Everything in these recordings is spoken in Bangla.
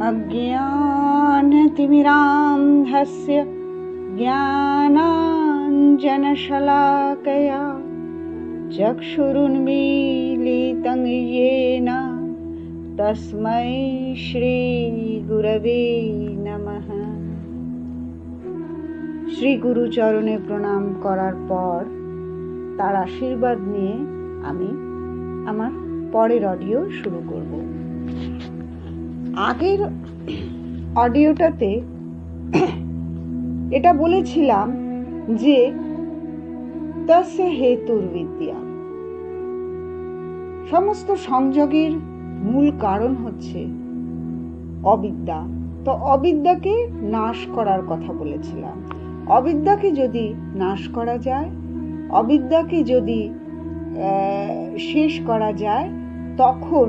अज्ञानतिमिरान्धस्य ज्ञानाञ्जनशलाकया चक्षुरुन्मीलितं येन तस्मै श्रीगुरवे नमः। শ্রী গুরু চরণে প্রণাম করার পর তার আশীর্বাদ নিয়ে আমি আমার পরের অডিও শুরু করব। আগের অডিওটাতে এটা বলেছিলাম যে তস্য হেতুর বিদ্যা, সমস্ত সংযোগের মূল কারণ হচ্ছে অবিদ্যা। তো অবিদ্যাকে নাশ করার কথা বলেছিলাম। অবিদ্যাকে যদি নাশ করা যায়, অবিদ্যাকে যদি শেষ করা যায়, তখন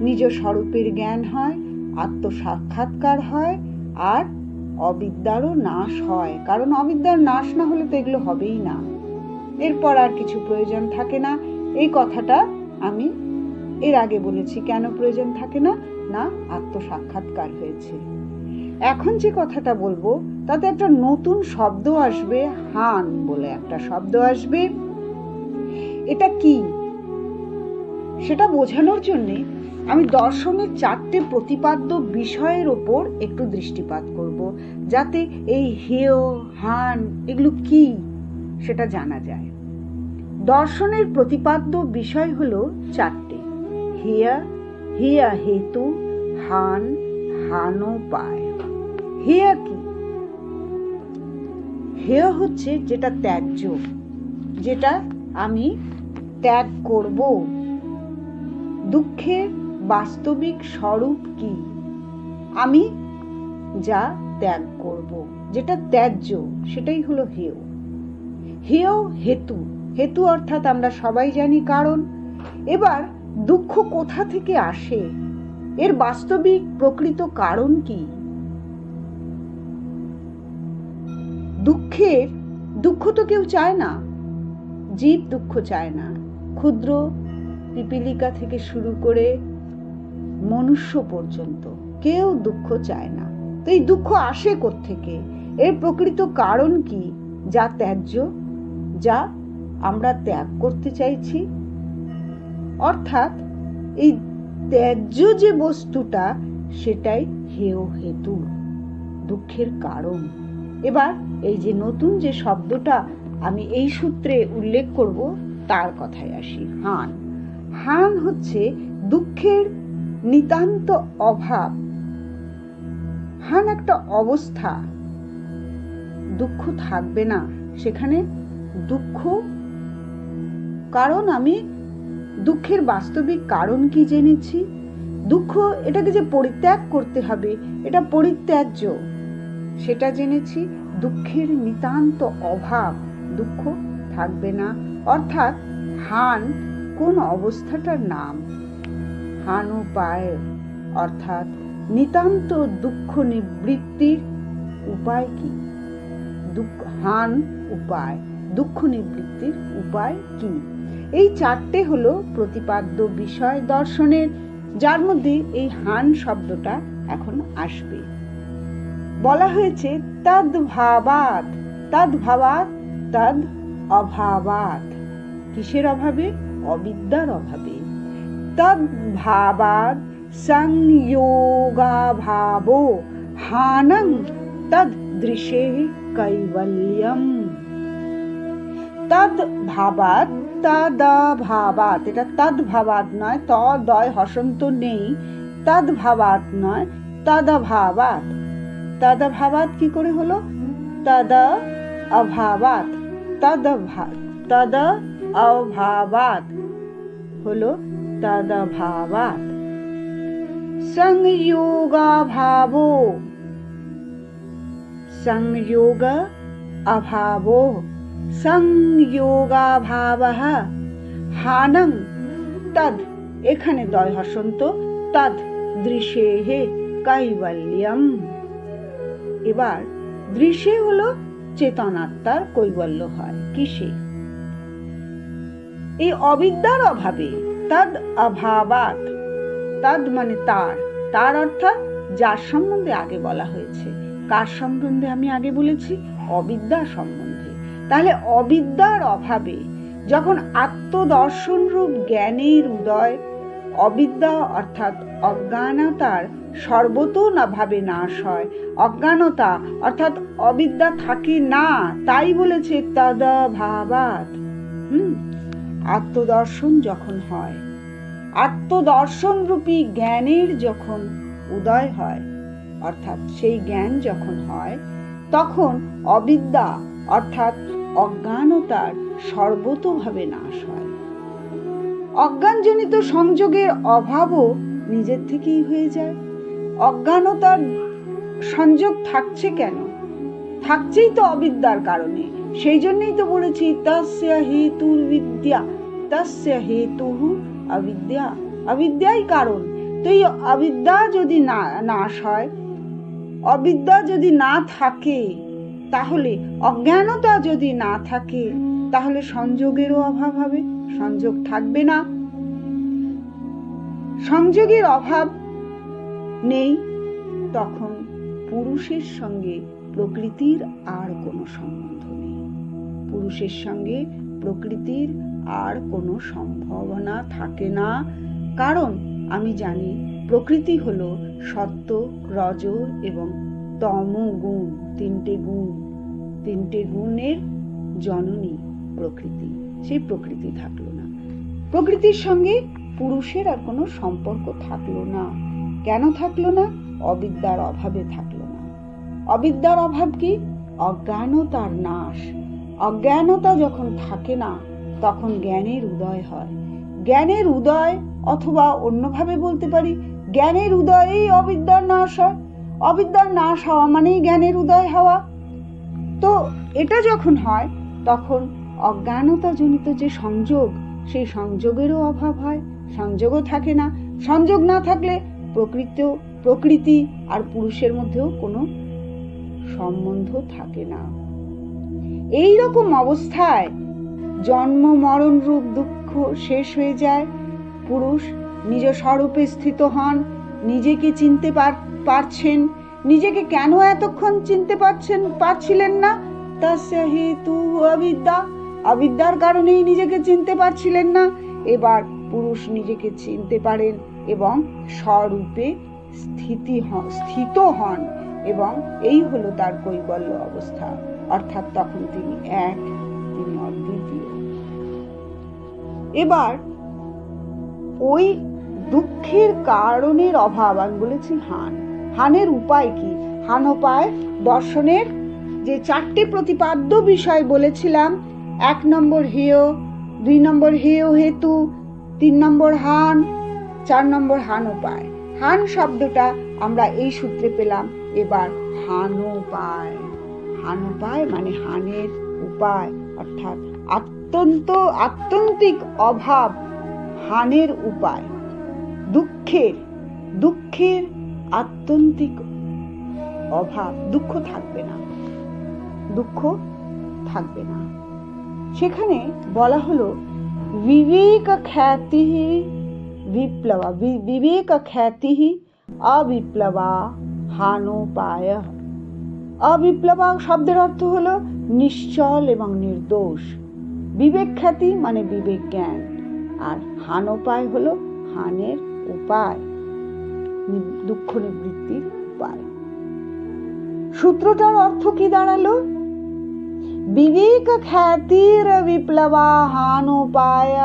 নিজ স্বরূপের জ্ঞান হয়, আত্মসাক্ষাৎকার হয়, আর অবিদ্যারও নাশ হয়। কারণ অবিদ্যার নাশ না হলে তো এগুলো হবেই না, এরপর আর কিছু প্রয়োজন থাকে না। এই কথাটা আমি এর আগে বলেছি, কেন প্রয়োজন থাকে না, না আত্মসাক্ষাৎকার হয়েছে। এখন যে কথাটা বলবো তাতে একটা নতুন শব্দ আসবে, হান বলে একটা শব্দ আসবে। এটা কি সেটা বোঝানোর জন্য আমি দর্শনের 4টে প্রতিপাদ্য বিষয়ের ওপর একটু দৃষ্টিপাত করব, যাতে এই হেয় হান এগুলো কি সেটা জানা যায়। দর্শনের প্রতিপাদ্য বিষয় হলো 4টে: হেয়, হেয় হেতু, হান, হানোপায়। হেয় কি? হেয় হচ্ছে যেটা ত্যায্য, যেটা আমি ত্যাগ করব। দুঃখের বাস্তবিক স্বরূপ কি? আমি যা ত্যাগ করব, যেটা ত্যায্য, সেটাই হলো হেয়। হেয় হেতু, হেতু অর্থাৎ আমরা সবাই জানি কারণ। এবার দুঃখ কোথা থেকে আসে, এর বাস্তবিক প্রকৃত কারণ কি? দুঃখ তো কেউ চায় না, জীব দুঃখ চায় না। ক্ষুদ্র পিপীলিকা থেকে শুরু করে মনুষ্য পর্যন্ত কেউ দুঃখ চায় না। তো এই দুঃখ আসে কোত্থেকে? এর প্রকৃত কারণ কি? যা ত্যায্য, যা আমরা ত্যাগ করতে চাইছি। অর্থাৎ এই ত্যায্য যে বস্তুটা, সেটাই হেয় হেতু, দুঃখের কারণ। এবার এই যে নতুন যে শব্দটা আমি এই সূত্রে উল্লেখ করব, তার কথায় আসি। হান। হান হচ্ছে দুঃখের নিতান্ত অভাব। হান একটা অবস্থা, দুঃখ থাকবে না সেখানে। দুঃখ কারণ আমি দুঃখের বাস্তবিক কারণ কি জেনেছি। দুঃখ এটাকে যে পরিত্যাগ করতে হবে, এটা পরিত্যাজ্য, সেটা জেনেছি। দুঃখের নিতান্ত অভাব, দুঃখ থাকবে না। অর্থাৎ হান কোন অবস্থাটার নাম। হানোপায় অর্থাৎ নিতান্ত দুঃখ নিবৃত্তির উপায় কি? হান উপায়, দুঃখ নিবৃত্তির উপায় কি? এই 4টে হলো প্রতিপাদ্য বিষয় দর্শনের, যার মধ্যে এই হান শব্দটা এখন আসবে। বলা হয়েছে তদ ভাবাত, তদ ভাবাত, তদ অভাবাত। কিসের অভাবে? অবিদ্যার অভাবে। তদ ভাবাত সংযোগাভাবো হানং তদ দৃশে কৈবল্যম। তদ ভাবাত, তদভাবাত, এটা তদ ভাবাত নয়, তদয় হসন্ত নেই, তদ ভাবাত নয়, তদভাবাত। তদভাবাত কি করে হলো? তদ অভাবাত, তদ অভাবাত হলো তদভাবাত। সংযোগাভাবো, সংযোগ অভাবো, সংযোগাভাবঃ হানং তদ, এখানে দয় হসন্ত, তদ দৃশেহে কৈবল্যম। এবার দৃশ্যে হলো চেতনাত্মার কৈবল্য হয়। কিসে? এই অবিদ্যার অভাবে। তদ অভাবাত, তদ মানে তার, তার অর্থাৎ যার সম্বন্ধে আগে বলা হয়েছে। কার সম্বন্ধে আমি আগে বলেছি? অবিদ্যা সম্বন্ধে। তাহলে অবিদ্যার অভাবে যখন আত্মদর্শন রূপ জ্ঞানের উদয়, অবিদ্যা অর্থাৎ অজ্ঞানতার সর্বতোভাবে নাশ হয়। অজ্ঞানতা অর্থাৎ অবিদ্যা থাকে না, তাই বলেছে তদভাবাৎ। আত্মদর্শন যখন হয়, আত্মদর্শন রূপী জ্ঞানের যখন উদয় হয়, অর্থাৎ সেই জ্ঞান যখন হয়, তখন অবিদ্যা অর্থাৎ অজ্ঞানতার সর্বতোভাবে নাশ হয়। অজ্ঞানজনিত সংযোগের অভাবও নিজের থেকেই হয়ে যায়। অজ্ঞানতার সংযোগ থাকছে কেন? থাকছেই তো অবিদ্যার কারণে। সেই জন্যই তো বলেছি তস্য হেতুর বিদ্যা, তস্য হেতুঃ অবিদ্যা। অবিদ্যাই কারণ। তো এই অবিদ্যা যদি নাশ হয়, অবিদ্যা যদি না থাকে, তাহলে অজ্ঞানতা যদি না থাকে, তাহলে সংযোগেরও অভাব হবে, সংযোগ থাকবে না। সংযোগের অভাব নেই, তখন পুরুষের সঙ্গে প্রকৃতির আর কোনো সম্বন্ধ নেই। পুরুষের সঙ্গে প্রকৃতির আর কোনো সম্ভাবনা থাকে না। কারণ আমি জানি প্রকৃতি হলো সত্ত্ব, রজ এবং তম গুণ, তিনটে গুণের জননী প্রকৃতি। সেই প্রকৃতি থাকলো না, প্রকৃতির সঙ্গে পুরুষের আর কোনো সম্পর্ক থাকলো না। কেন থাকলো না? অবিদ্যার অভাবে থাকলো না। অবিদ্যার অভাব কি? অজ্ঞানতার নাশ। অজ্ঞানতা যখন থাকে না, তখন জ্ঞানের উদয় হয়। জ্ঞানের উদয়, অথবা অন্যভাবে বলতে পারি, জ্ঞানের উদয়েই অবিদ্যার নাশ হয়। অবিদ্যার নাশ হওয়া মানেই জ্ঞানের উদয় হওয়া। তো এটা যখন হয়, তখন অজ্ঞানতা জনিত যে সংযোগ, সেই সংযোগেরও অভাব হয়, সংযোগও থাকে না। সংযোগ না থাকলে প্রকৃতি আর পুরুষের মধ্যেও কোনো সম্বন্ধ থাকে না। এই রকম অবস্থায় জন্ম মরণ রূপ দুঃখ শেষ হয়ে যায়। পুরুষ নিজ স্বরূপে স্থিত হন, নিজেকে চিনতে পারছেন। নিজেকে কেন এতক্ষণ চিনতে পারছিলেন না? তস্য হেতুঃ অবিদ্যা। অবিদ্যার কারণেই নিজেকে চিনতে পারছিলেন না। এবার পুরুষ নিজেকে চিনতে পারেন এবং স্বরূপে স্থিত হন, এবং এই হলো তার কৈবল্য অবস্থা। অর্থাৎ তখন তিনি এক, তিনি অদ্বিতীয়। এবার ওই দুঃখের কারণের অভাব, আমি বলেছি হানের উপায় কি? হানোপায় দর্শনের যে 4টে প্রতিপাদ্য বিষয় বলেছিলাম, 1 নম্বর হেয়, 2 নম্বর হেয় হেতু, 3 নম্বর হান, 4 নম্বর হানোপায়। হান শব্দটা আমরা এই সূত্রে পেলাম। এবার হানোপায়, হানোপায় মানে হানের উপায়, অর্থাৎ আত্যন্তিক অভাব হানের উপায়। দুঃখের আত্যন্তিক অভাব, দুঃখ থাকবে না। সেখানে বলা হলো বিবেক খ্যাতি অবিপ্লবা হানোপায়। অবিপ্লবা শব্দের অর্থ হলো নিশ্চল এবং নির্দোষ। বিবেক খ্যাতি মানে বিবেক জ্ঞান, আর হানোপায় হলো হানের উপায়, দুঃখ নিবৃত্তির উপায়। সূত্রটার অর্থ কি দাঁড়ালো? বিবেক খ্যাতির বিপ্লবা হানোপায়ঃ।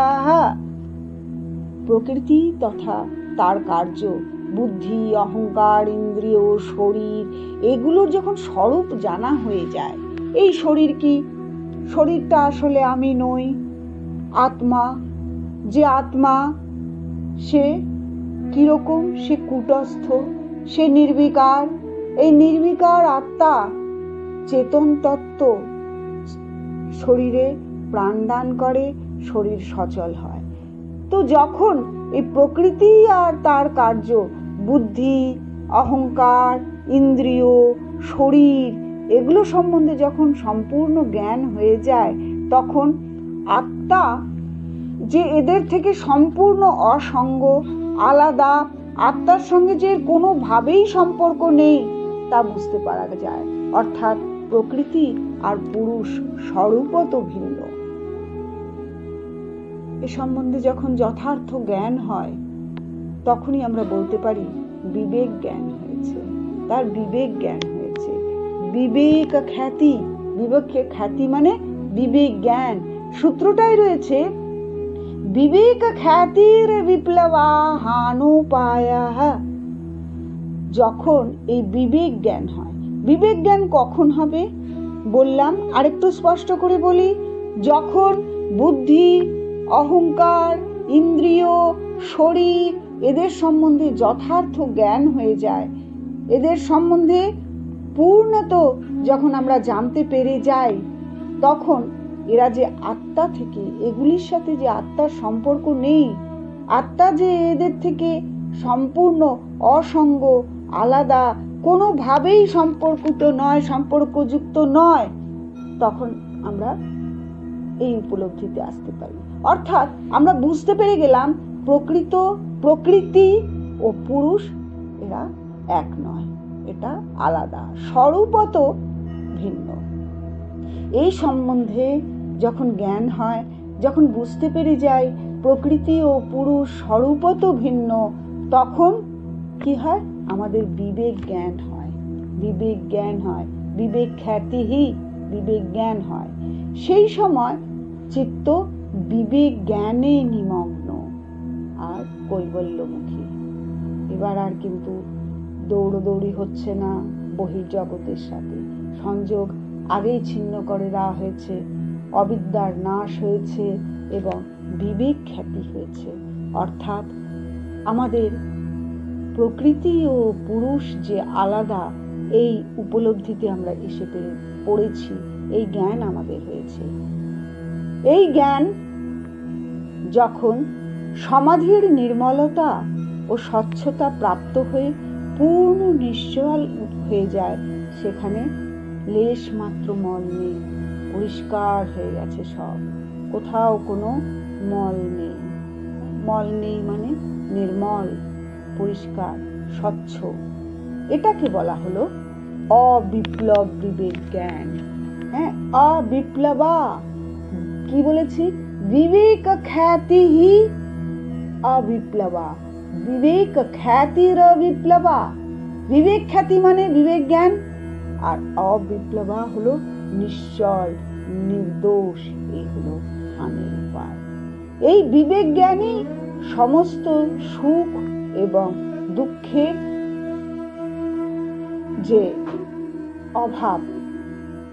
প্রকৃতি তথা তার কার্য, বুদ্ধি, অহংকার, ইন্দ্রিয়, শরীর, এগুলোর যখন স্বরূপ জানা হয়ে যায়, এই শরীর কি? শরীরটা আসলে আমি নই, আত্মা। যে আত্মা, সে কিরকম? সে কূটস্থ, সে নির্বিকার। এই নির্বিকার আত্মা চেতন তত্ত্ব শরীরে প্রাণদান করে, শরীর সচল হয়। তো যখন এই প্রকৃতি আর তার কার্য, বুদ্ধি, অহংকার, ইন্দ্রিয়, শরীর, এগুলো সম্বন্ধে যখন সম্পূর্ণ জ্ঞান হয়ে যায়, তখন আত্মা যে এদের থেকে সম্পূর্ণ অসঙ্গ, আলাদা, আত্মার সঙ্গে যে কোনোভাবেই সম্পর্ক নেই তা বুঝতে পারা যায়। অর্থাৎ প্রকৃতি আর পুরুষ স্বরূপত ভিন্ন। এ সম্বন্ধে যখন যথার্থ জ্ঞান হয় তখনই আমরা বলতে পারি বিবেক জ্ঞান হয়েছে, তার বিবেক জ্ঞান হয়েছে। বিবেক খ্যাতি, বিবেক খ্যাতি মানে বিবেক জ্ঞান। সূত্রটাই রয়েছে বিবেক খ্যাতির বিপ্লবাহানুপায়াঃ। যখন এই বিবেক জ্ঞান হয়, বিবেক জ্ঞান কখন হবে বললাম, আরেকটু স্পষ্ট করে বলি। যখন বুদ্ধি, অহংকার, ইন্দ্রিয়, শরীর এদের সম্বন্ধে যথার্থ জ্ঞান হয়ে যায়, এদের সম্বন্ধে পূর্ণত যখন আমরা জানতে পেরে যাই, তখন এরা যে আত্মা থেকে, এগুলির সাথে যে আত্মার সম্পর্ক নেই, আত্মা যে এদের থেকে সম্পূর্ণ অসঙ্গ, আলাদা, কোনোভাবেই সম্পর্কিত নয়, সম্পর্কযুক্ত নয়, তখন আমরা এই উপলব্ধিতে আসতে পারি। অর্থাৎ আমরা বুঝতে পেরে গেলাম প্রকৃতি ও পুরুষ এরা এক নয়, এটা আলাদা, স্বরূপত ভিন্ন। এই সম্বন্ধে যখন জ্ঞান হয়, যখন বুঝতে পেরে যাই প্রকৃতি ও পুরুষ স্বরূপত ভিন্ন, তখন কি হয়? আমাদের বিবেক জ্ঞান হয়, বিবেক জ্ঞান হয়, বিবেক খ্যাতিহি বিবেক জ্ঞান হয়। সেই সময় চিত্ত বিবেক জ্ঞানে নিমগ্ন আর কৈবল্যমুখী। এবার আর কিন্তু দৌড়দৌড়ি হচ্ছে না বহির্জগতের সাথে, সংযোগ আগেই ছিন্ন করে দেওয়া হয়েছে, অবিদ্যার নাশ হয়েছে এবং বিবেক খ্যাতি হয়েছে। অর্থাৎ আমাদের প্রকৃতি ও পুরুষ যে আলাদা, এই উপলব্ধিতে আমরা এসে পড়েছি, এই জ্ঞান আমাদের হয়েছে। এই জ্ঞান যখন সমাধির নির্মলতা ও স্বচ্ছতা প্রাপ্ত হয়ে পূর্ণ নিশ্চল হয়ে যায়, সেখানে লেশ মাত্র মল নেই, পরিষ্কার হয়ে গেছে সব, কোথাও কোনো মল নেই। মল নেই মানে নির্মল, পরিষ্কার, স্বচ্ছ। এটাকে বলা হলো অবিপ্লব বিবেক জ্ঞান। হ্যাঁ, অবিপ্লবা কি বলেছি? বিবেক খ্যাতিহি অবিপ্লবা, বিবেক খ্যাতির অবিপ্লবা। বিবেক খ্যাতি মানে বিবেক জ্ঞান, আর অবিপ্লবা হলো নিশ্চল, নির্দোষ। এই হলো ধ্যানের উপায়। এই বিবেক জ্ঞানই সমস্ত সুখ এবং দুঃখের যে অভাব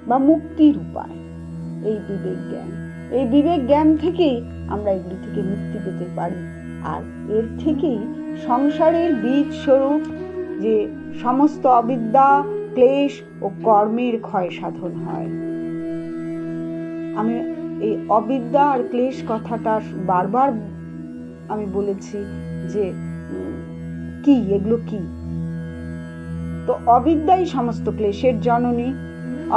বা মুক্তির উপায়, এই বিবেক জ্ঞান। এই বিবেক জ্ঞান থেকেই আমরা এগুলি থেকে মুক্তি পেতে পারি। আর এর থেকেই সংসারের বীজ স্বরূপ যে সমস্ত অবিদ্যা, ক্লেশ ও কর্মের ক্ষয় সাধন হয়। আমি এই অবিদ্যা আর ক্লেশ কথাটা বারবার আমি বলেছি যে কি এগুলো কি। তো অবিদ্যাই সমস্ত ক্লেশের জননী।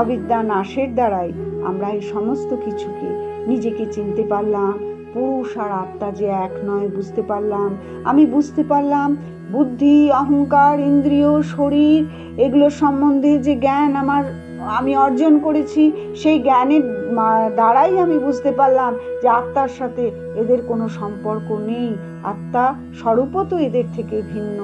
অবিদ্যা নাশের দ্বারাই আমরা এই সমস্ত কিছুকে, নিজেকে চিনতে পারলাম, পুরুষ আর আত্মা যে এক নয় বুঝতে পারলাম। আমি বুঝতে পারলাম বুদ্ধি, অহংকার, ইন্দ্রিয়, শরীর এগুলোর সম্বন্ধে যে জ্ঞান আমি অর্জন করেছি, সেই জ্ঞানের দ্বারাই আমি বুঝতে পারলাম যে আত্মার সাথে এদের কোনো সম্পর্ক নেই, আত্মা স্বরূপত এদের থেকে ভিন্ন,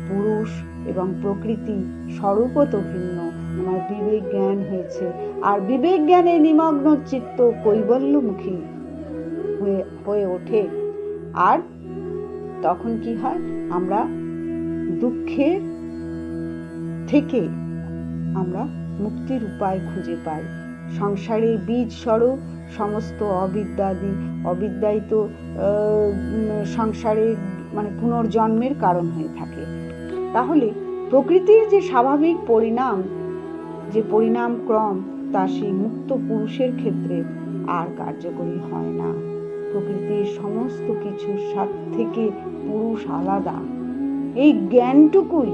পুরুষ এবং প্রকৃতি স্বরূপত ভিন্ন। আমার বিবেক জ্ঞান হয়েছে, আর বিবেক জ্ঞানে নিমগ্ন চিত্ত কৈবল্যমুখী হয়ে ওঠে। আর তখন কি হয়? আমরা দুঃখের থেকে আমরা মুক্তির উপায় খুঁজে পাই। সংসারে বীজ স্বরূপ সমস্ত অবিদ্যাই তো সংসারে মানে পুনর্জন্মের কারণ হয়ে থাকে। তাহলে প্রকৃতির যে স্বাভাবিক পরিণাম, যে পরিণাম ক্রম, তা সেই মুক্ত পুরুষের ক্ষেত্রে আর কার্যকরী হয় না। প্রকৃতির সমস্ত কিছুর সাথে থেকে পুরুষ আলাদা। এই জ্ঞানটুকুই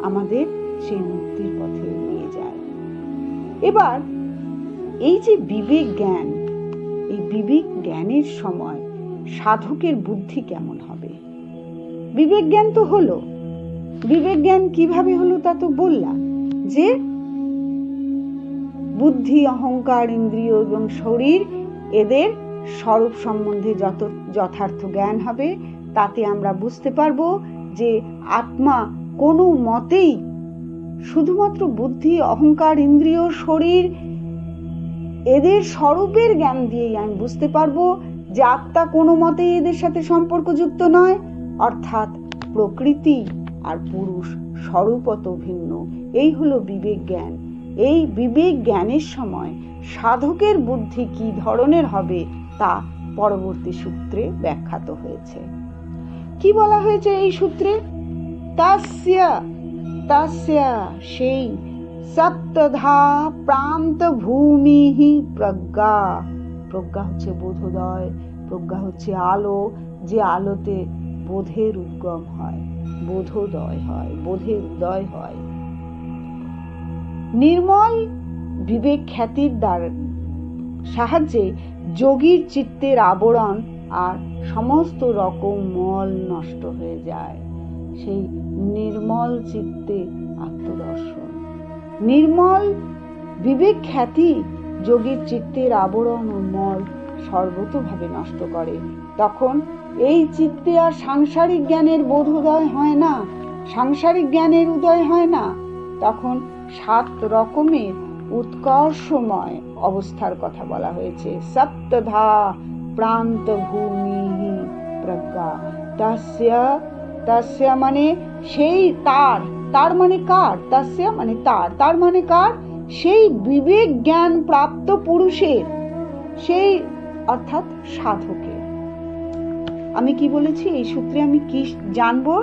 আমাদের সেই মুক্তির পথে নিয়ে যায়। এবার এই যে বিবেক জ্ঞান, এই বিবেক জ্ঞানের সময় সাধকের বুদ্ধি কেমন হবে? বিবেক জ্ঞান তো হলো, বিবেক জ্ঞান কিভাবে হলো তা তো বললাম, যে বুদ্ধি, অহংকার, ইন্দ্রিয় এবং শরীর এদের স্বরূপ সম্বন্ধে যত যথার্থ জ্ঞান হবে, তাতে আমরা বুঝতে পারবো যে আত্মা কোনো মতেই, শুধুমাত্র বুদ্ধি, অহংকার, ইন্দ্রিয়, শরীর এদের স্বরূপের জ্ঞান দিয়েই আমি বুঝতে পারবো যে আত্মা কোনো মতেই এদের সাথে সম্পর্কযুক্ত নয়, অর্থাৎ প্রকৃতি আর পুরুষ স্বরূপত ভিন্ন। এই হলো বিবেক জ্ঞান। এই বিবেক জ্ঞানের সময় সাধকের বুদ্ধি কি ধরনের হবে তা পরবর্তী সূত্রে ব্যাখ্যাত হয়েছে। কি বলা হয়েছে এই সূত্রে? তাস্য সেই সপ্তধা প্রান্ত ভূমি প্রজ্ঞা। প্রজ্ঞা হচ্ছে বোধোদয়, প্রজ্ঞা হচ্ছে আলো, যে আলোতে বোধের উদ্গম হয়, বোধোদয় হয়, বোধের উদয় হয়। নির্মল বিবেক খ্যাতির দ্বারা সাহায্যে যোগীর চিত্তের আবরণ আর সমস্ত রকম মল নষ্ট হয়ে যায়। সেই নির্মল চিত্তে আত্মদর্শন। নির্মল বিবেক খ্যাতি যোগীর চিত্তের আবরণ ও মল সর্বতোভাবে নষ্ট করে। তখন এই চিত্তে আর সাংসারিক জ্ঞানের বোধোদয় হয় না, সাংসারিক জ্ঞানের উদয় হয় না। তখন 7 রকমের উৎকর্ষময় অবস্থার কথা বলা হয়েছে। সপ্তধা প্রান্ত ভূমি প্রজ্ঞা। তাস্য মানে সেই তার, তার মানে কার? তাস্য মানে তার, তার মানে কার? সেই বিবেক জ্ঞান প্রাপ্ত পুরুষের, সেই অর্থাৎ সাধকের। আমি কি বলেছি? এই সূত্রে আমি কি জানবো?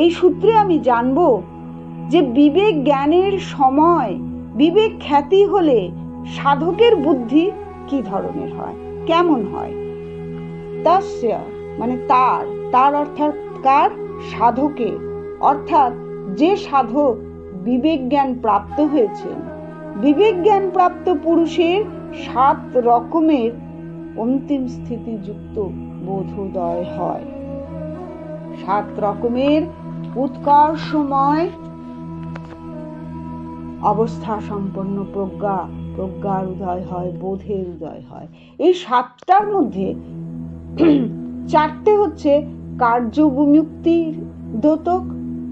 এই সূত্রে আমি জানবো যে বিবেক জ্ঞানের সময় বিবেক খ্যাতি হলে সাধকের বুদ্ধি কি ধরনের হয়, কেমন হয়। তাস্য মানে তার, তার অর্থাৎ কার? সাধকের, অর্থাৎ যে সাধক বিবেক জ্ঞান প্রাপ্ত হয়েছেন। বিবেক জ্ঞান প্রাপ্ত পুরুষের 7 রকমের অন্তিম স্থিতিযুক্ত বোধোদয় হয়। 7 রকমের উৎকর্ষময় অবস্থা সম্পন্ন প্রজ্ঞা, প্রজ্ঞার উদয় হয়, বোধের উদয় হয়। এই 7টার মধ্যে 4টে হচ্ছে কার্য বিমুক্তির দ্যোতক,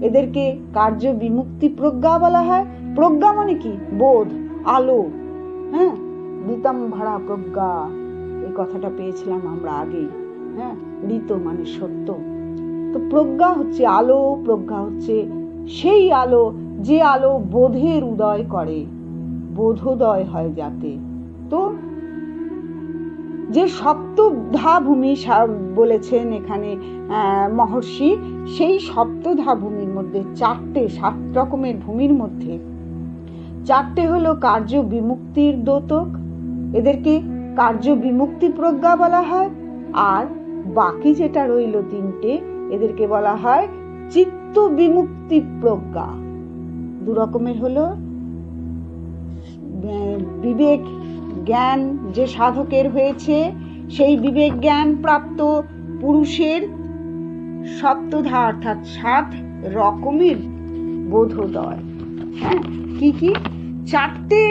এদেরকে কার্য বিমুক্তি প্রজ্ঞা বলা হয়। প্রজ্ঞা মানে কি? বোধ, আলো। হ্যাঁ, ঋতম ভাড়া প্রজ্ঞা, এই কথাটা পেয়েছিলাম আমরা আগেই। হ্যাঁ, ঋত মানে সত্য। তো প্রজ্ঞা হচ্ছে আলো, প্রজ্ঞা হচ্ছে সেই আলো যে আলো বোধের উদয় করে, বোধোদয় হয় যাতে। তো যে সপ্তধা ভূমি বলেছেন এখানে মহর্ষি, সেই সপ্তধা ভূমির মধ্যে 4টে, 7 রকমের ভূমির মধ্যে 4টে হলো কার্য বিমুক্তির দ্যোতক, এদেরকে কার্য বিমুক্তি প্রজ্ঞা বলা হয়। আর বাকি যেটা রইল 3টে, এদেরকে বলা হয় চিত্ত বিমুক্তি প্রজ্ঞা। 2 রকমের হলো বিবেক জ্ঞান যে সাধকের হয়েছে, সেই বিবেক জ্ঞান প্রাপ্ত পুরুষের সপ্তধা অর্থাৎ 7 রকমের বোধোদয়। হ্যাঁ, কি কি? 4টে,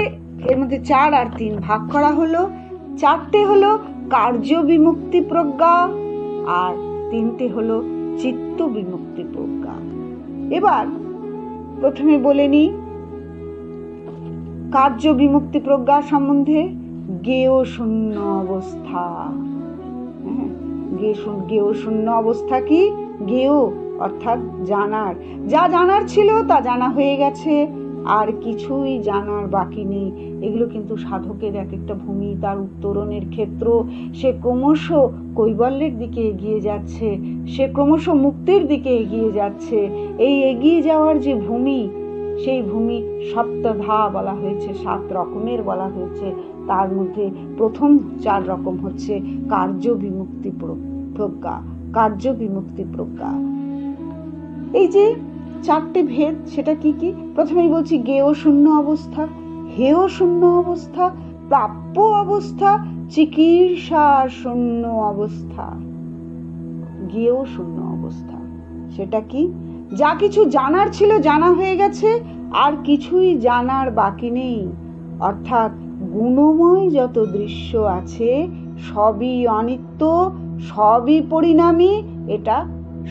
এর মধ্যে 4 আর 3 ভাগ করা হলো। 4টে হলো কার্য বিমুক্তি প্রজ্ঞা আর 3টে হলো চিত্ত বিমুক্তি প্রজ্ঞা। এবার প্রথমে বলে নিই কার্য বিমুক্তি প্রজ্ঞা সম্বন্ধে। জ্ঞেয় শূন্য অবস্থা। জ্ঞেয় শূন্য অবস্থা কি? জ্ঞেয় অর্থাৎ জানার, যা জানার ছিল তা জানা হয়ে গেছে, আর কিছুই জানার বাকি নেই। এগুলো কিন্তু সাধকের এক একটা ভূমি, তার উত্তরণের ক্ষেত্র। সে ক্রমশ কৈবল্যের দিকে এগিয়ে যাচ্ছে, সে ক্রমশ মুক্তির দিকে এগিয়ে যাচ্ছে। এই এগিয়ে যাওয়ার যে ভূমি, সেই ভূমি সপ্তধা বলা হয়েছে, 7 রকমের বলা হয়েছে। তার মধ্যে প্রথম 4 রকম হচ্ছে কার্য বিমুক্তি প্রজ্ঞা, কার্য বিমুক্তি প্রজ্ঞা। এই যে 4টে ভেদ, সেটা কি কি? প্রথমেই বলছি জ্ঞেয় শূন্য অবস্থা, হেয় শূন্য অবস্থা, প্রাপ্য অবস্থা, চিকিৎসা শূন্য অবস্থা। জ্ঞেয় শূন্য অবস্থা সেটা কি? যা কিছু জানার ছিল জানা হয়ে গেছে, আর কিছুই জানার বাকি নেই। অর্থাৎ গুণময় যত দৃশ্য আছে সবই অনিত্য, সবই পরিণামী, এটা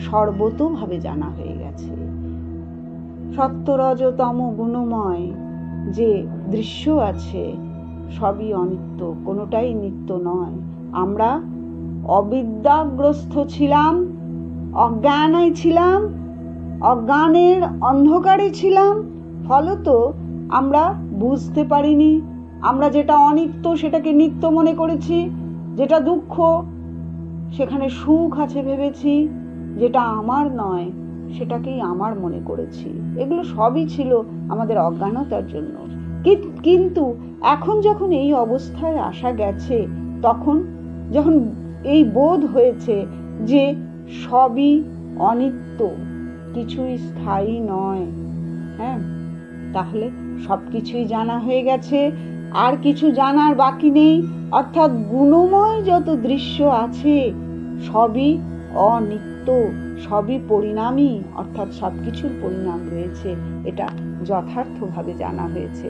সর্বতোভাবে জানা হয়ে গেছে। সত্য রজ তম গুণময় যে দৃশ্য আছে সবই অনিত্য, কোনোটাই নিত্য নয়। আমরা অবিদ্যাগ্রস্ত ছিলাম, অজ্ঞানে ছিলাম, অজ্ঞানের অন্ধকারে ছিলাম, ফলত আমরা বুঝতে পারিনি। আমরা যেটা অনিত্য সেটাকে নিত্য মনে করেছি, যেটা দুঃখ সেখানে সুখ আছে ভেবেছি, যেটা আমার নয় সেটাকেই আমার মনে করেছি। এগুলো সবই ছিল আমাদের অজ্ঞানতার জন্য। কিন্তু এখন যখন এই অবস্থায় আসা গেছে, তখন যখন এই বোধ হয়েছে যে সবই অনিত্য, কিছুই স্থায়ী নয়, হ্যাঁ, তাহলে সবকিছুই জানা হয়ে গেছে, আর কিছু জানার বাকি নেই। অর্থাৎ গুণময় যত দৃশ্য আছে সবই অনিত্য, সবই পরিণামী, অর্থাৎ সবকিছুর পরিণাম রয়েছে, এটা যথার্থভাবে জানা হয়েছে।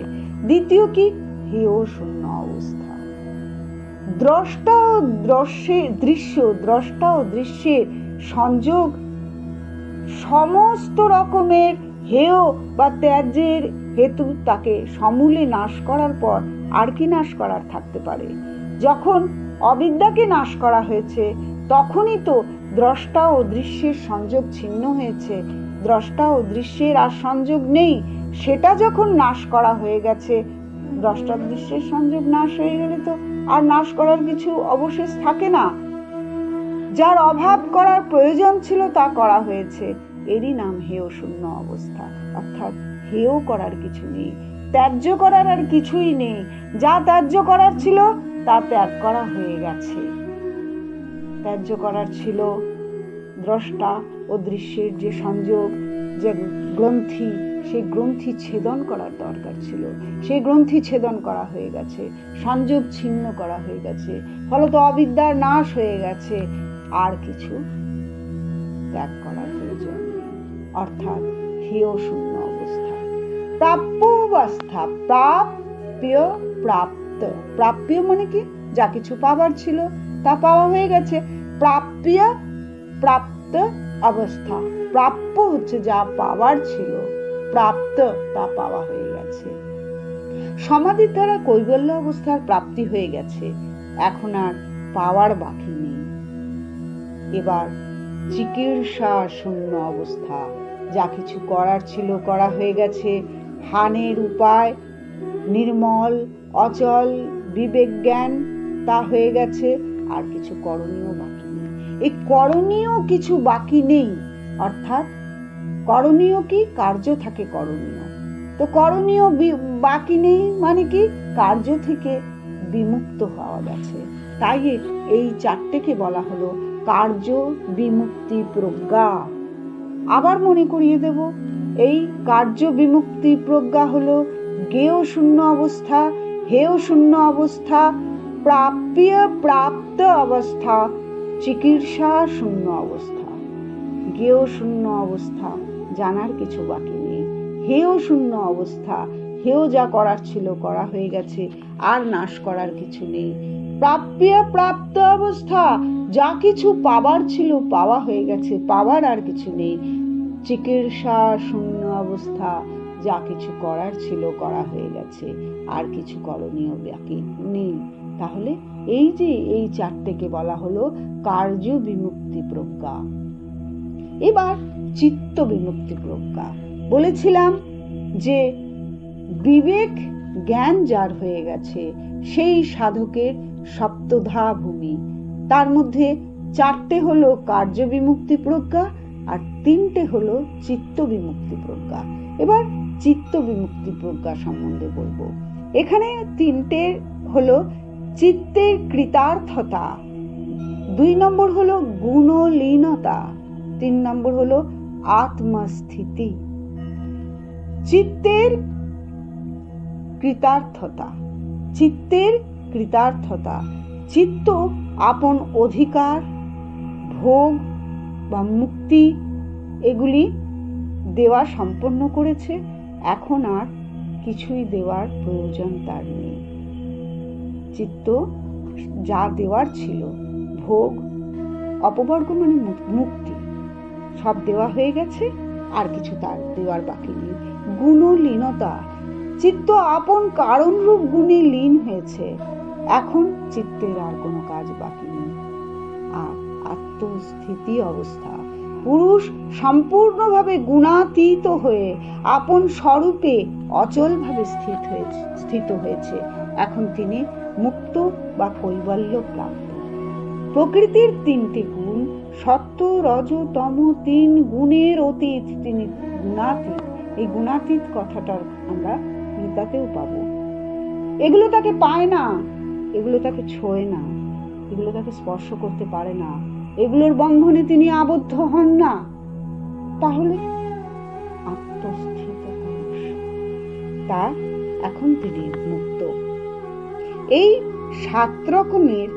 দ্বিতীয় কি? হেয় শূন্য অবস্থা। দ্রষ্টা ও দৃশ্যের সংযোগ সমস্ত রকমের হেয় বা ত্যায্যের হেতু তাকে সমূলে নাশ করার পর আর কি নাশ করার থাকতে পারে? যখন অবিদ্যাকে নাশ করা হয়েছে তখনই তো দ্রষ্টা ও দৃশ্যের সংযোগ ছিন্ন হয়েছে। দ্রষ্টা ও দৃশ্যের আর সংযোগ নেই, সেটা যখন নাশ করা হয়ে গেছে, দ্রষ্টা দৃশ্যের সংযোগ নাশ হয়ে গেলে তো আর নাশ করার কিছু অবশেষ থাকে না। যার অভাব করার প্রয়োজন ছিল তা করা হয়েছে, এরই নাম হেয় শূন্য অবস্থা। অর্থাৎ হেয় করার কিছু নেই, ত্যায্য করার আর কিছুই নেই। যা ত্যায্য করার ছিল তা ত্যাগ করা হয়ে গেছে। ত্যায্য করার ছিল দ্রষ্টা ও দৃশ্যের যে সংযোগ, যে গ্রন্থি, সেই গ্রন্থি ছেদন করার দরকার ছিল, সেই গ্রন্থি ছেদন করা হয়ে গেছে, সংযোগ ছিন্ন করা হয়ে গেছে, ফলত অবিদ্যার নাশ হয়ে গেছে, আর কিছু ত্যাগ করার প্রয়োজন নেই। অর্থাৎ হেয় শূন্য অবস্থা। প্রাপ্য অবস্থা, প্রাপ্য প্রাপ্ত। প্রাপ্য মানে কি? যা কিছু পাবার ছিল তা পাওয়া হয়ে গেছে। প্রাপ্য প্রাপ্ত অবস্থা। প্রাপ্য হচ্ছে যা পাওয়ার ছিল, প্রাপ্ত তা পাওয়া হয়ে গেছে। সমাধির দ্বারা কৈবল্য অবস্থার প্রাপ্তি হয়ে গেছে, এখন আর পাওয়ার বাকি নেই। এবার চিকিৎসা শূন্য অবস্থা। যা কিছু করার ছিল করা হয়ে গেছে, হানের উপায় নির্মল অচল বিবেক জ্ঞান তা হয়ে গেছে, আর কিছু করণীয় বাকি নেই। এই করণীয় কিছু বাকি নেই, অর্থাৎ করণীয় কি? কার্য থাকে করণীয়, তো করণীয় বাকি নেই মানে কি? কার্য থেকে বিমুক্ত হওয়া গেছে। তাই এই চারটেকে বলা হলো কার্য বিমুক্তি প্রজ্ঞা। আবার মনে করিয়ে দেব, এই কার্য বিমুক্তি প্রজ্ঞা হলো জ্ঞেয় শূন্য অবস্থা, হেয় শূন্য অবস্থা, প্রাপ্য প্রাপ্ত অবস্থা, চিকিৎসা শূন্য অবস্থা। জ্ঞেয় শূন্য অবস্থা, জানার কিছু বাকি নেই। হেয় শূন্য অবস্থা, হেয় যা করার ছিল করা হয়ে গেছে, আর নাশ করার কিছু নেই। প্রাপ্য প্রাপ্ত অবস্থা, যা কিছু পাবার ছিল পাওয়া হয়ে গেছে, পাওয়ার আর কিছু নেই। চিকিৎসা শূন্য অবস্থা, যা কিছু করার ছিল করা হয়ে গেছে, আর কিছু করণীয় বাকি নেই। তাহলে এই যে এই চারটেকে বলা হলো কার্য বিমুক্তি প্রজ্ঞা। এবার চিত্ত বিমুক্তি প্রজ্ঞা। বলেছিলাম যে বিবেক জ্ঞান যার হয়ে গেছে সেই সাধকের সপ্তধা ভূমি। তার মধ্যে চারটে হলো কার্য বিমুক্তি প্রজ্ঞা, আর তিনটে হলো চিত্ত বিমুক্তি প্রজ্ঞা। এবার চিত্ত বিমুক্তি প্রজ্ঞা সম্বন্ধে বলবো। এখানে তিনটে হলো চিত্তের কৃতার্থতা, 2 নম্বর হলো গুণলীনতা, 3 নম্বর হলো আত্মস্থিতি। চিত্তের কৃতার্থতা। চিত্তের কৃতার্থতা, চিত্ত আপন অধিকার, ভোগ বা মুক্তি এগুলি দেওয়া সম্পন্ন করেছে, এখন আর কিছুই দেওয়ার প্রয়োজন তার নেই। চিত্ত যা দেওয়ার ছিল, ভোগ, অপবর্গ মানে মুক্তি, সব দেওয়া হয়ে গেছে, আর কিছু তার দেওয়ার বাকি নেই। গুণলীনতা, চিত্ত আপন কারণ রূপ গুণে লীন হয়েছে, এখন চিত্তের আর কোনো কাজ বাকি নেই। আর আত্মস্থিতি অবস্থা, পুরুষ সম্পূর্ণভাবে গুণাতীত হয়ে আপন স্বরূপে অচলভাবে স্থিত হয়েছে, এখন তিনি মুক্ত বা কৈবল্য প্রাপ্ত। প্রকৃতির তিনটি গুণ, সত্য রজ তম, তিন গুণের অতীত তিনি গুণাতীত। এই গুণাতীত কথাটা আমরা গীতাতেও পাবো। এগুলো তাকে পায় না, এগুলো তাকে ছোঁয় না, এগুলো তাকে স্পর্শ করতে পারে না, এগুলোর বন্ধনে তিনি আবদ্ধ হন না। তাহলে আত্মস্থিত পুরুষ, তা এখন তিনি মুক্ত। এই 7 রকমের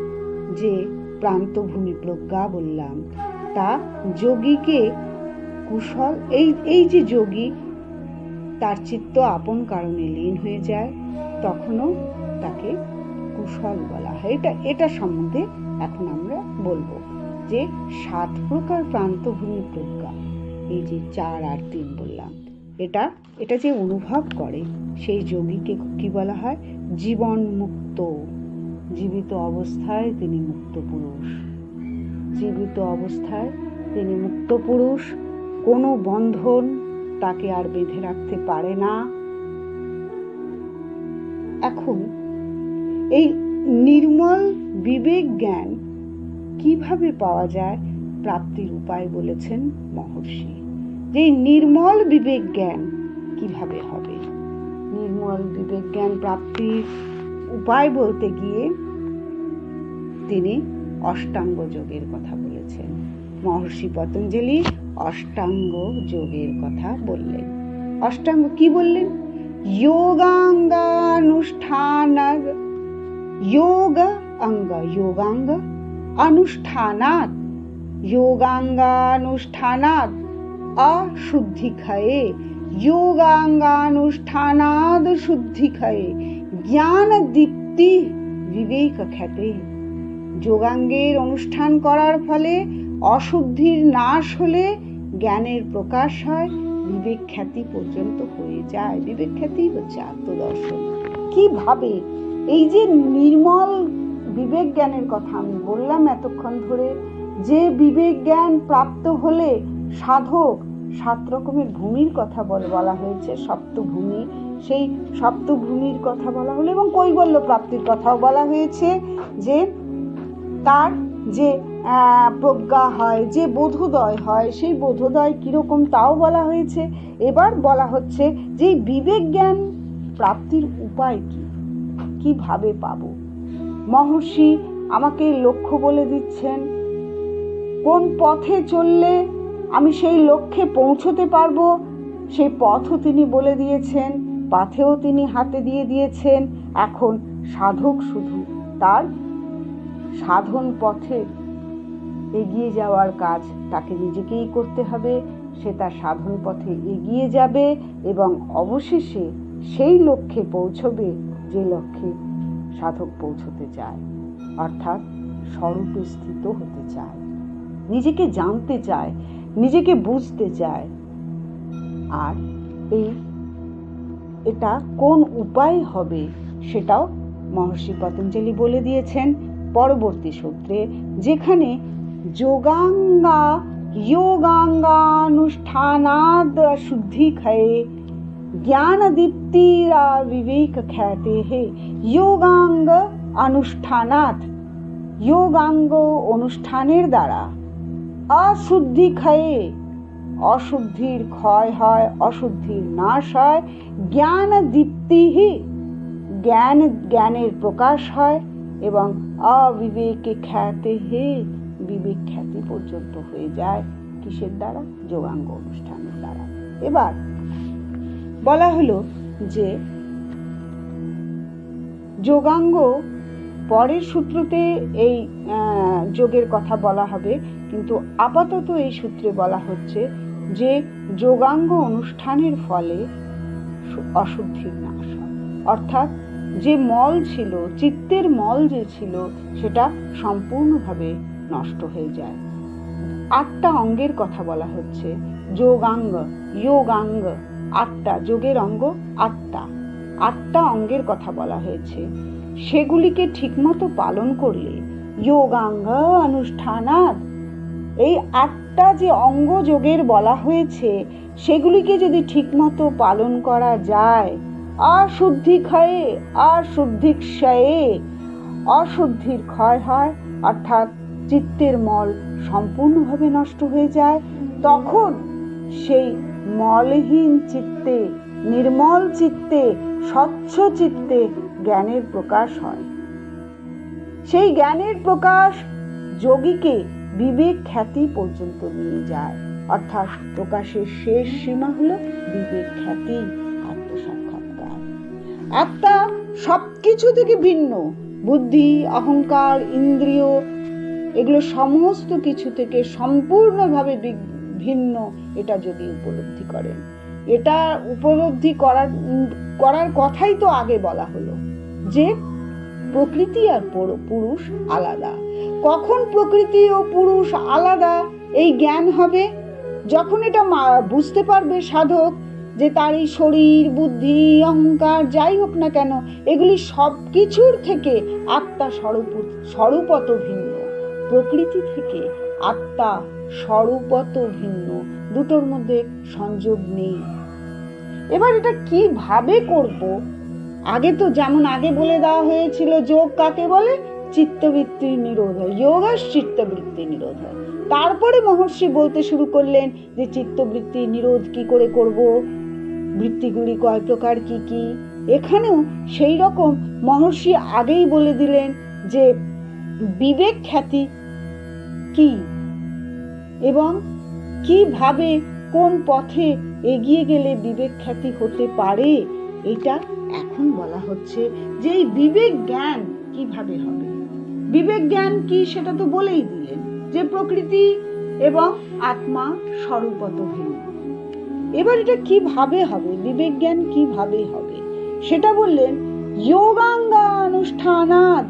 যে প্রান্তভূমি প্রজ্ঞা বললাম, তা যোগীকে কুশল, এই যে যোগী তার চিত্ত আপন কারণে লীন হয়ে যায়, তখনও তাকে কুশল বলা হয়। এটা সম্বন্ধে এখন আমরা বলবো যে 7 প্রকার প্রান্তভূমি প্রজ্ঞা, এই যে 4 আর 3 বললাম, এটা যে অনুভব করে সেই যোগীকে কি বলা হয়? জীবন মুক্ত। জীবিত অবস্থায় তিনি মুক্ত পুরুষ, জীবিত অবস্থায় তিনি মুক্ত পুরুষ। কোনো বন্ধন তাকে আর বেঁধে রাখতে পারে না। এখন এই নির্মল বিবেক জ্ঞান কিভাবে পাওয়া যায়, প্রাপ্তির উপায় বলেছেন মহর্ষি। যে নির্মল বিবেক জ্ঞান কিভাবে হবে, নির্মল বিবেক জ্ঞান প্রাপ্তির উপায় বলতে গিয়ে তিনি অষ্টাঙ্গ যোগের কথা বলেছেন। মহর্ষি পতঞ্জলি অষ্টাঙ্গ যোগের কথা বললেন। অষ্টাঙ্গ কি বললেন? যোগাঙ্গানুষ্ঠানাৎ, যোগাঙ্গ अनुष्ठानात्, योगांगानुष्ठानात् अशुद्धिक्षये, योगांगानुष्ठानाद् शुद्धिक्षये ज्ञान दीप्ति विवेक ख्याते। যোগাঙ্গের অনুষ্ঠান করার ফলে অশুদ্ধির নাশ হলে জ্ঞানের প্রকাশ হয়, বিবেক খ্যাতি পর্যন্ত হয়ে যায়। বিবেক খ্যাতি হচ্ছে আত্মদর্শন। কিভাবে? এই যে নির্মল বিবেক জ্ঞানের কথা আমি বললাম এতক্ষণ ধরে, যে বিবেক জ্ঞান প্রাপ্ত হলে সাধক 7 রকমের ভূমির কথা বলা হয়েছে, সপ্তভূমি, সেই সপ্তভূমির কথা বলা হলো এবং কৈবল্য প্রাপ্তির কথাও বলা হয়েছে। যে তার যে প্রজ্ঞা হয়, যে বোধোদয় হয়, সেই বোধোদয় কিরকম তাও বলা হয়েছে। এবার বলা হচ্ছে যে বিবেক জ্ঞান প্রাপ্তির উপায় কি, কিভাবে পাবো। মহর্ষি আমাকে লক্ষ্য বলে দিচ্ছেন, কোন পথে চললে আমি সেই লক্ষ্যে পৌঁছতে পারবো, সেই পথও তিনি বলে দিয়েছেন, পাথেও তিনি হাতে দিয়ে দিয়েছেন। এখন সাধক শুধু তার সাধন পথে এগিয়ে যাওয়ার কাজ তাকে নিজেকেই করতে হবে। সে তার সাধন পথে এগিয়ে যাবে এবং অবশেষে সেই লক্ষ্যে পৌঁছবে যে লক্ষ্যে সাধক পৌঁছতে চায়, অর্থাৎ স্বরূপে স্থিত হতে চায়, নিজেকে জানতে চায়, নিজেকে বুঝতে চায়। আর এটা কোন উপায় হবে সেটাও মহর্ষি পতঞ্জলি বলে দিয়েছেন পরবর্তী সূত্রে, যেখানে যোগাঙ্গানুষ্ঠানাদ শুদ্ধিক্ষয়ে জ্ঞান দীপ্তিরা বিবেক খ্যাতে হে। যোগাঙ্গ অনুষ্ঠানাৎ, যোগাঙ্গ অনুষ্ঠানের দ্বারা অশুদ্ধিক্ষয়ে, অশুদ্ধির ক্ষয় হয়, অশুদ্ধির নাশ হয়। জ্ঞান দীপ্তিহি, জ্ঞানের প্রকাশ হয় এবং অবিবেকে খ্যাতে হে, বিবেক খ্যাতি পর্যন্ত হয়ে যায়। কিসের দ্বারা? যোগাঙ্গ অনুষ্ঠানের দ্বারা। এবার বলা হলো যে যোগাঙ্গ, পরের সূত্রতে এই যোগের কথা বলা হবে, কিন্তু আপাতত এই সূত্রে বলা হচ্ছে যে যোগাঙ্গ অনুষ্ঠানের ফলে অশুদ্ধির নাশ হয়, অর্থাৎ যে মল ছিল, চিত্তের মল যে ছিল, সেটা সম্পূর্ণভাবে নষ্ট হয়ে যায়। 8টা অঙ্গের কথা বলা হচ্ছে। যোগাঙ্গ, যোগাঙ্গ 8টা, যোগের অঙ্গ 8টা অঙ্গের কথা বলা হয়েছে। সেগুলিকে ঠিকমতো পালন করলে যোগাঙ্গ অনুষ্ঠানাৎ, এই 8টা যে অঙ্গ যোগের বলা হয়েছে সেগুলিকে যদি ঠিকমতো পালন করা যায়, অশুদ্ধি ক্ষয়ে অশুদ্ধি ক্ষয়ে, অশুদ্ধির ক্ষয় হয়, অর্থাৎ চিত্তের মল সম্পূর্ণভাবে নষ্ট হয়ে যায়, তখন সেই মলহীন চিত্তে, নির্মল চিত্তে, স্বচ্ছ চিত্তে জ্ঞানের প্রকাশ হয়। সেই জ্ঞানের প্রকাশ যোগীকে বিবেক খ্যাতি পর্যন্ত নিয়ে যায়, অর্থাৎ প্রকাশের শেষ সীমা হলো বিবেক খ্যাতি, আত্মসাক্ষাৎকার। আত্মা সবকিছু থেকে ভিন্ন, বুদ্ধি, অহংকার, ইন্দ্রিয়, এগুলো সমস্ত কিছু থেকে সম্পূর্ণভাবে ভিন্ন, এটা যদি উপলব্ধি করেন। এটা উপলব্ধি করার কথাই তো আগে বলা হলো যে প্রকৃতি আর পুরুষ আলাদা। কখন প্রকৃতি ও পুরুষ আলাদা এই জ্ঞান হবে? যখন এটা বুঝতে পারবে সাধক যে তার এই শরীর, বুদ্ধি, অহংকার যাই হোক না কেন, এগুলি সব কিছুর থেকে আত্মা স্বরূপত ভিন্ন। প্রকৃতি থেকে আত্মা স্বরূপত ভিন্ন, দুটোর মধ্যে সংযোগ নেই। এবার এটা কিভাবে করব? আগে তো যেমন আগে বলে দেওয়া হয়েছিল, যোগ কাকে বলে? চিত্তবৃত্তির নিরোধ, যোগাস চিত্তবৃত্তি নিরোধ। তারপরে মহর্ষি বলতে শুরু করলেন যে চিত্তবৃত্তি নিরোধ কি করে করব, বৃত্তিগুলি কয় প্রকার, কি কি। এখানেও সেই রকম মহর্ষি আগেই বলে দিলেন যে বিবেক খ্যাতি কি এবং কিভাবে কোন পথে এগিয়ে গেলে বিবেক খ্যাতি হতে পারে, এটা এখন বলা হচ্ছে যে এই বিবেক জ্ঞান কিভাবে হবে। বিবেক জ্ঞান কি সেটা তো বলেই দিলেন, যে প্রকৃতি এবং আত্মা স্বরূপত ভিন্ন। এবার এটা কিভাবে হবে, বিবেক জ্ঞান কিভাবে হবে সেটা বললেন, যোগাঙ্গা অনুষ্ঠানাৎ।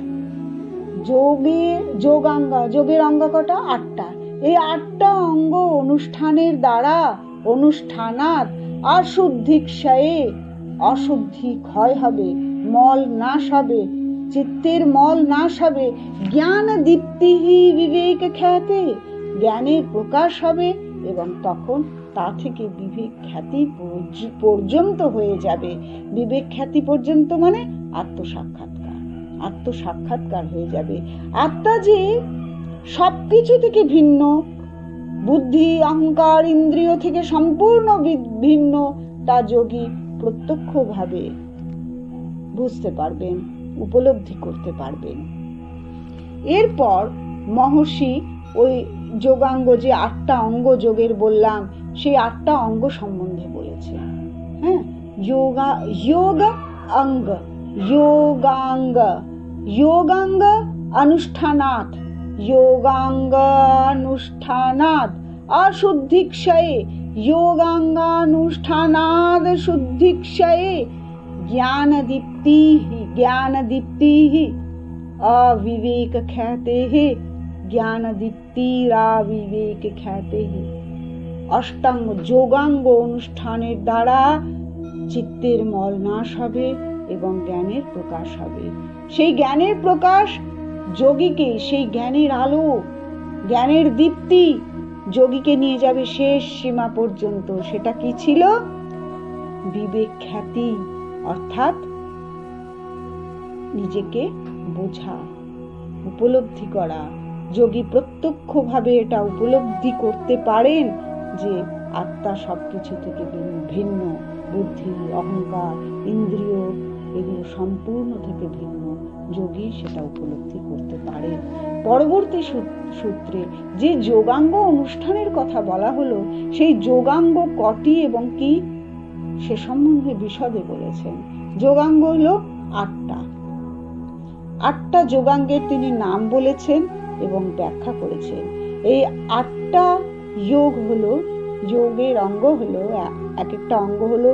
যোগের অঙ্গ কটা? 8টা। এই 8টা অঙ্গ অনুষ্ঠানের দ্বারা, অনুষ্ঠানাৎ অশুদ্ধি ক্ষয়ে, অশুদ্ধি ক্ষয় হবে, মল নাশ হবে, চিত্তের মল নাশ হবে, জ্ঞান দীপ্তিহি বিবেক খ্যাতে, জ্ঞানের প্রকাশ হবে এবং তখন তা থেকে বিবেক খ্যাতি পর্যন্ত হয়ে যাবে। বিবেক খ্যাতি পর্যন্ত মানে আত্মসাক্ষাৎকার, আত্মসাক্ষাৎকার হয়ে যাবে। আত্মা যে সবকিছু থেকে ভিন্ন, বুদ্ধি, অহংকার, ইন্দ্রিয় থেকে সম্পূর্ণ ভিন্ন, তা যোগী প্রত্যক্ষভাবে বুঝতে পারবেন, উপলব্ধি করতে পারবেন। এরপর মহর্ষি ওই যোগাঙ্গ, যে 8টা অঙ্গ যোগের বললাম, সেই 8টা অঙ্গ সম্বন্ধে বলেছে। হ্যাঁ, যোগাঙ্গ, যোগাঙ্গ, যোগাঙ্গ অনুষ্ঠানাৎ, যোগাঙ্গ অনুষ্ঠানাৎ অশুদ্ধি ক্ষয়ে, যোগাঙ্গানুষ্ঠানাৎ শুদ্ধি ক্ষয়ে, জ্ঞান দীপ্তিহি अविवेक ख्याते है, ज्ञान दीप्तिराविवेक ख्याते है। অষ্টাঙ্গ যোগাঙ্গ অনুষ্ঠানের দ্বারা চিত্তের মল নাশ হবে এবং জ্ঞানের প্রকাশ হবে। সেই জ্ঞানের প্রকাশ যোগীকে, সেই জ্ঞানের আলো, জ্ঞানের দীপ্তি যোগীকে নিয়ে যাবে শেষ সীমা পর্যন্ত। সেটা কি ছিল? বিবেক খ্যাতি, অর্থাৎ নিজেকে বোঝা, উপলব্ধি করা। যোগী প্রত্যক্ষভাবে এটা উপলব্ধি করতে পারেন যে আত্মা সবকিছু থেকে ভিন্ন, বুদ্ধি, অহংকার, ইন্দ্রিয় এগুলো সম্পূর্ণ থেকে ভিন্ন। যোগী সেটা উপলব্ধি করতে পারেন। পরবর্তী সূত্রে যে যোগাঙ্গ অনুষ্ঠানের কথা বলা হলো, সেই যোগাঙ্গ কটি এবং কি সে সম্বন্ধে বিশদে বলেছেন। যোগাঙ্গ হলো 8টা। 8টা যোগাঙ্গের তিনি নাম বলেছেন এবং ব্যাখ্যা করেছেন। এই 8টা যোগ হলো যোগের অঙ্গ হলো, এক একটা অঙ্গ হলো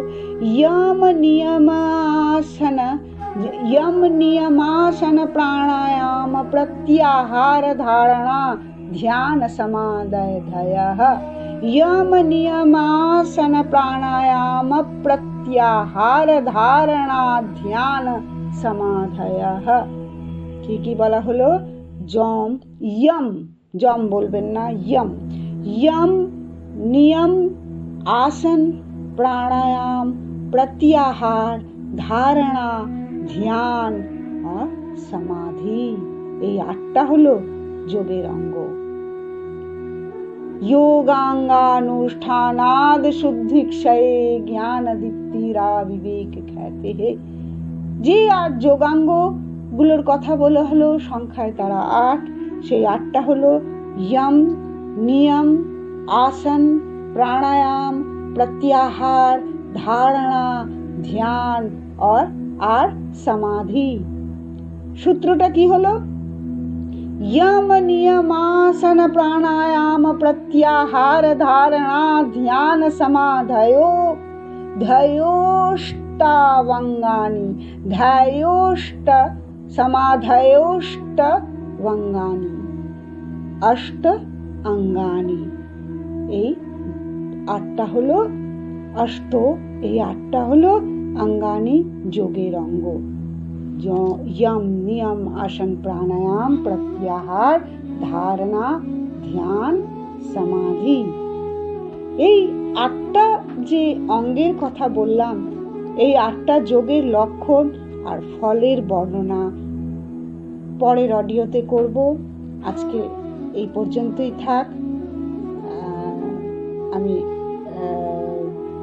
यम नियमासन प्राणायाम प्रत्याहार धारणा ध्यान समाधयः। यम नियमासन प्राणायाम प्रत्याहार धारणा ध्यान समाधयः। কি বলা হলো? যম, यम, যম বলবেন না, यम, यम नियम आसन प्राणायाम प्रत्याहार ধারণা ধ্যান আর সমাধি, এই 8টা হলো যোগের অঙ্গ। योगांगानुष्ठानाद शुद्धिक्षये ज्ञान दीप्तिरा विवेक ख्याते है। যে 8 যোগাঙ্গ গুলোর কথা বলা হলো, সংখ্যায় তারা 8, সেই 8টা হলো यम, नियम, आसन, प्राणायाम, प्रत्याहार, धारणा, ध्यान আর সমাধি। সূত্রটা কি হলো? यम नियमासन प्राणायाम प्रत्याहार धारणा ध्यान समाधयो ध्ययोष्टावंगानि ध्ययोष्ट समाधयोष्टवंगानि 8 অঙ্গানি। এই 8টা হলো এই 8টা হলো অঙ্গানি যোগের অঙ্গ। यम नियम आसन प्राणायाम प्रत्याहार ধারণা ধ্যান সমাধি, এই 8টা যে অঙ্গের কথা বললাম, এই 8টা যোগের লক্ষণ আর ফলের বর্ণনা পরের অডিওতে করব। আজকে এই পর্যন্তই থাক। আমি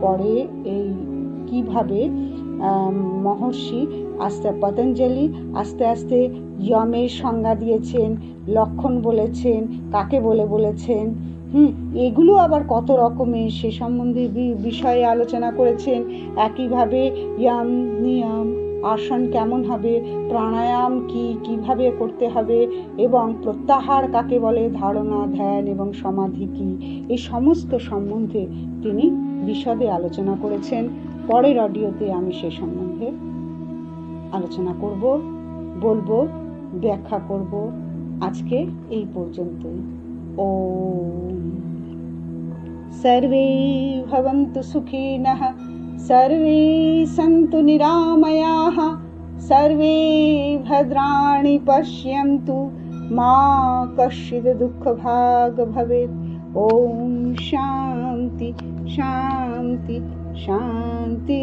পরে এই কিভাবে মহর্ষি পতঞ্জলি আস্তে আস্তে যমের সংজ্ঞা দিয়েছেন, লক্ষণ বলেছেন, কাকে বলেছেন, এগুলো আবার কত রকমের সে সম্বন্ধে বিষয়ে আলোচনা করেছেন। একইভাবে যম নিয়ম আসন কেমন হবে, প্রাণায়াম কিভাবে করতে হবে, এবং প্রত্যাহার কাকে বলে, ধারণা, ধ্যান এবং সমাধি কি, এই সমস্ত সম্বন্ধে তিনি বিশদে আলোচনা করেছেন। পরের অডিওতে আমি সে সম্বন্ধে আলোচনা করব, বলবো, ব্যাখ্যা করব। আজকে এই পর্যন্তই। ওম সর্বে ভবন্তু সুখিনঃ, সর্বে সন্তু নিরাময়াঃ, সর্বে ভদ্রাণি পশ্যন্তু, মা কশ্চিৎ দুঃখভাগ ভবেৎ। ওম শান্তি শান্তি শান্তি।